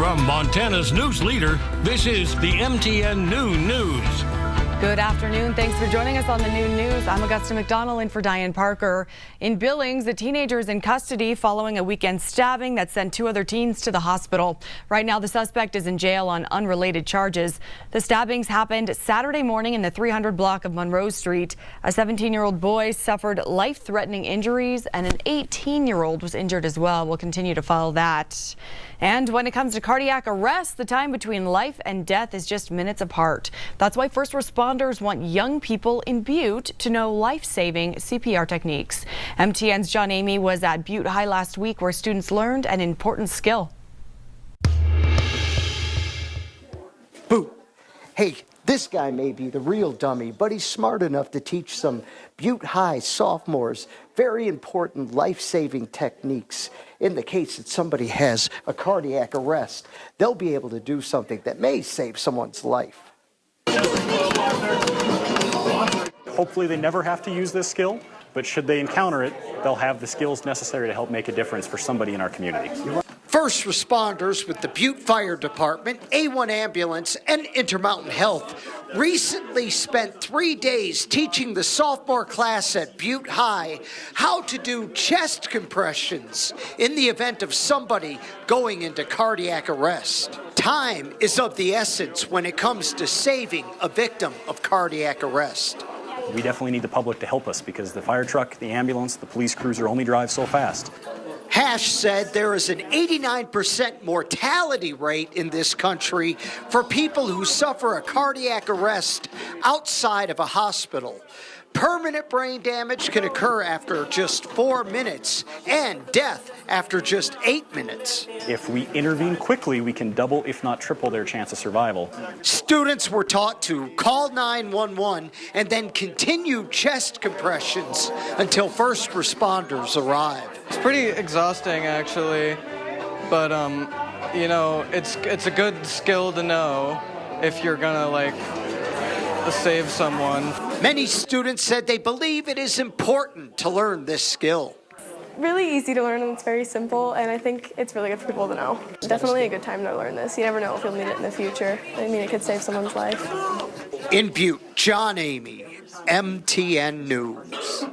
From Montana's news leader, this is the MTN Noon News. Good afternoon. Thanks for joining us on the Noon News. I'm Augusta McDonnell in for Diane Parker. In Billings, a teenager is in custody following a weekend stabbing that sent 2 other teens to the hospital. Right now, the suspect is in jail on unrelated charges. The stabbings happened Saturday morning in the 300 block of Monroe Street. A 17-year-old boy suffered life-threatening injuries, and an 18-year-old was injured as well. We'll continue to follow that. And when it comes to cardiac arrest, the time between life and death is just minutes apart. That's why first responders want young people in Butte to know life-saving CPR techniques. MTN's John Amey was at Butte High last week, where students learned an important skill. Boo. Hey, this guy may be the real dummy, but he's smart enough to teach some Butte High sophomores very important life-saving techniques. In the case that somebody has a cardiac arrest, they'll be able to do something that may save someone's life. Hopefully they never have to use this skill, but should they encounter it, they'll have the skills necessary to help make a difference for somebody in our community. First responders with the Butte Fire Department, A1 Ambulance, and Intermountain Health recently spent 3 days teaching the sophomore class at Butte High how to do chest compressions in the event of somebody going into cardiac arrest. Time is of the essence when it comes to saving a victim of cardiac arrest. We definitely need the public to help us because the fire truck, the ambulance, the police cruiser only drive so fast. Hash said there is an 89% mortality rate in this country for people who suffer a cardiac arrest outside of a hospital. Permanent brain damage can occur after just 4 minutes and death after just 8 minutes. If we intervene quickly, we can double, if not triple, their chance of survival. Students were taught to call 911 and then continue chest compressions until first responders arrive. It's pretty exhausting, actually, but you know, it's a good skill to know if you're gonna save someone. Many students said they believe it is important to learn this skill. Really easy to learn, and it's very simple, and I think it's really good for people to know. Definitely a good time to learn this. You never know if you'll need it in the future. I mean, it could save someone's life. In Butte, John Amey, MTN News.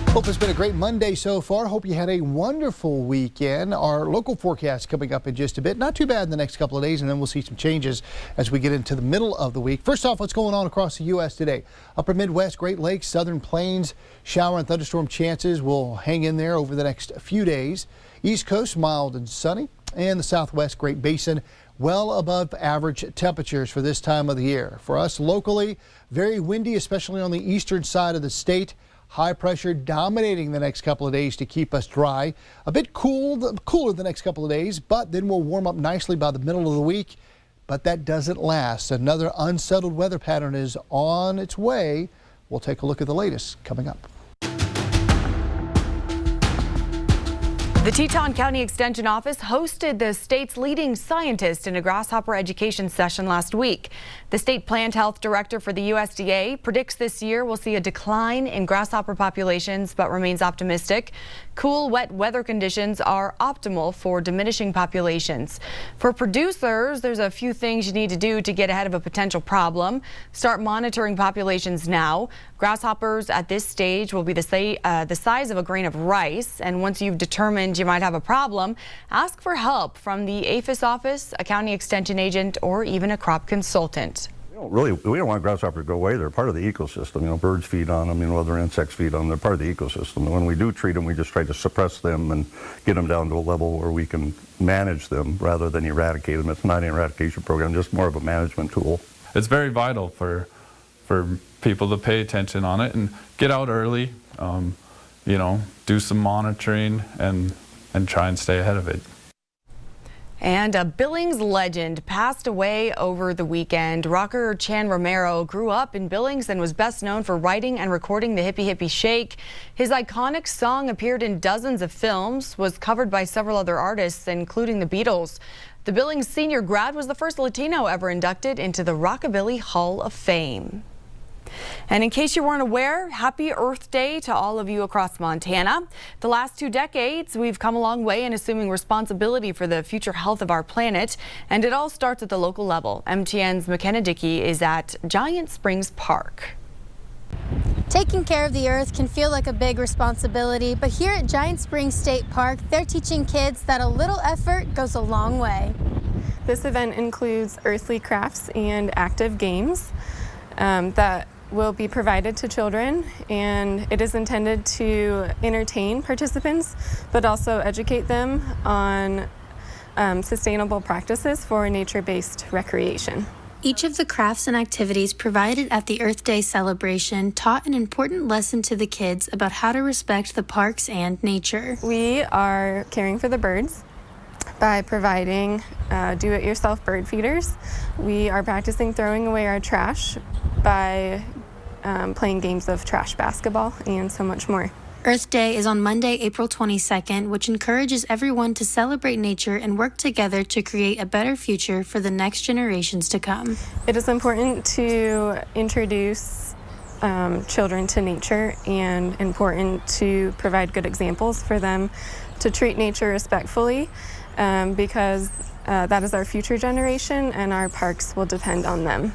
Hope it's been a great Monday so far. Hope you had a wonderful weekend. Our local forecast coming up in just a bit. Not too bad in the next couple of days, and then we'll see some changes as we get into the middle of the week. First off, what's going on across the U.S. today? Upper Midwest, Great Lakes, Southern Plains, shower and thunderstorm chances will hang in there over the next few days. East Coast, mild and sunny, and the Southwest Great Basin, well above average temperatures for this time of the year. For us locally, very windy, especially on the eastern side of the state. High pressure dominating the next couple of days to keep us dry. A bit cooler the next couple of days, but then we'll warm up nicely by the middle of the week. But that doesn't last. Another unsettled weather pattern is on its way. We'll take a look at the latest coming up. The Teton County Extension Office hosted the state's leading scientist in a grasshopper education session last week. The state plant health director for the USDA predicts this year we'll see a decline in grasshopper populations, but remains optimistic. Cool, wet weather conditions are optimal for diminishing populations. For producers, there's a few things you need to do to get ahead of a potential problem. Start monitoring populations now. Grasshoppers at this stage will be the size of a grain of rice, and once you've determined you might have a problem, ask for help from the APHIS office, a county extension agent, or even a crop consultant. We don't want grasshoppers to go away. They're part of the ecosystem. You know, birds feed on them, other insects feed on them. They're part of the ecosystem. And when we do treat them, we just try to suppress them and get them down to a level where we can manage them rather than eradicate them. It's not an eradication program, just more of a management tool. It's very vital for people to pay attention on it and get out early, you know, do some monitoring and try and stay ahead of it. And a Billings legend passed away over the weekend. Rocker Chan Romero grew up in Billings and was best known for writing and recording the Hippie Hippie Shake. His iconic song appeared in dozens of films, was covered by several other artists, including the Beatles. The Billings senior grad was the first Latino ever inducted into the Rockabilly Hall of Fame. And in case you weren't aware, happy Earth Day to all of you across Montana. The last 2 decades, we've come a long way in assuming responsibility for the future health of our planet, and it all starts at the local level. MTN's McKenna Dickey is at Giant Springs Park. Taking care of the earth can feel like a big responsibility, but here at Giant Springs State Park, they're teaching kids that a little effort goes a long way. This event includes earthly crafts and active games that will be provided to children, and it is intended to entertain participants but also educate them on sustainable practices for nature-based recreation. Each of the crafts and activities provided at the Earth Day celebration taught an important lesson to the kids about how to respect the parks and nature. We are caring for the birds by providing do-it-yourself bird feeders. We are practicing throwing away our trash by playing games of trash basketball and so much more. Earth Day is on Monday, April 22nd, which encourages everyone to celebrate nature and work together to create a better future for the next generations to come. It is important to introduce children to nature and important to provide good examples for them to treat nature respectfully because that is our future generation and our parks will depend on them.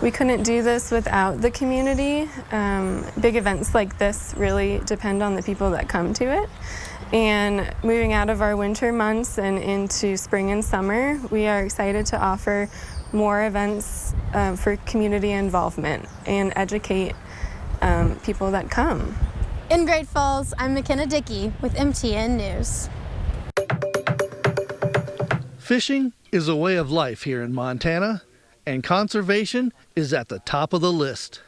We couldn't do this without the community. Big events like this really depend on the people that come to it. And moving out of our winter months and into spring and summer, we are excited to offer more events for community involvement and educate people that come. In Great Falls, I'm McKenna Dickey with MTN News. Fishing is a way of life here in Montana, and conservation is at the top of the list.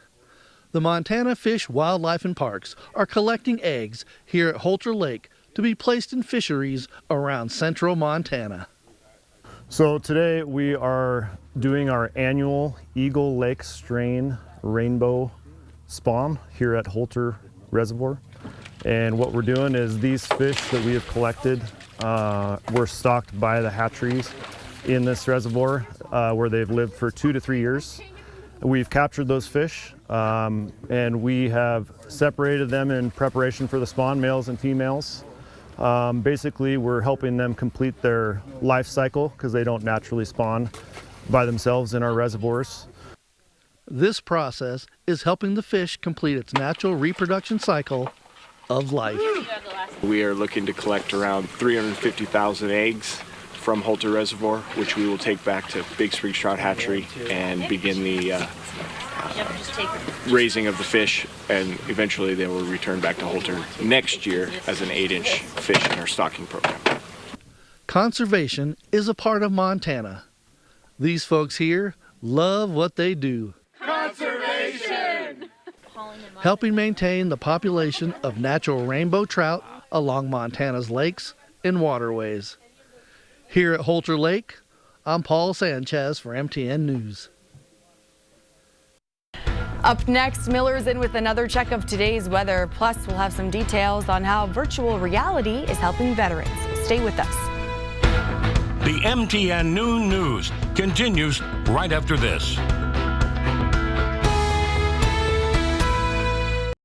The Montana Fish, Wildlife and Parks are collecting eggs here at Holter Lake to be placed in fisheries around central Montana. So today we are doing our annual Eagle Lake strain rainbow spawn here at Holter Reservoir. And what we're doing is these fish that we have collected were stocked by the hatcheries in this reservoir where they've lived for 2 to 3 years. We've captured those fish and we have separated them in preparation for the spawn, males and females. Basically, we're helping them complete their life cycle because they don't naturally spawn by themselves in our reservoirs. This process is helping the fish complete its natural reproduction cycle of life. We are looking to collect around 350,000 eggs from Holter Reservoir, which we will take back to Big Springs Trout Hatchery and begin the raising of the fish, and eventually they will return back to Holter next year as an 8-inch fish in our stocking program. Conservation is a part of Montana. These folks here love what they do. Conservation! Helping maintain the population of natural rainbow trout along Montana's lakes and waterways. Here at Holter Lake, I'm Paul Sanchez for MTN News. Up next, Miller's in with another check of today's weather. Plus, we'll have some details on how virtual reality is helping veterans. Stay with us. The MTN Noon News continues right after this.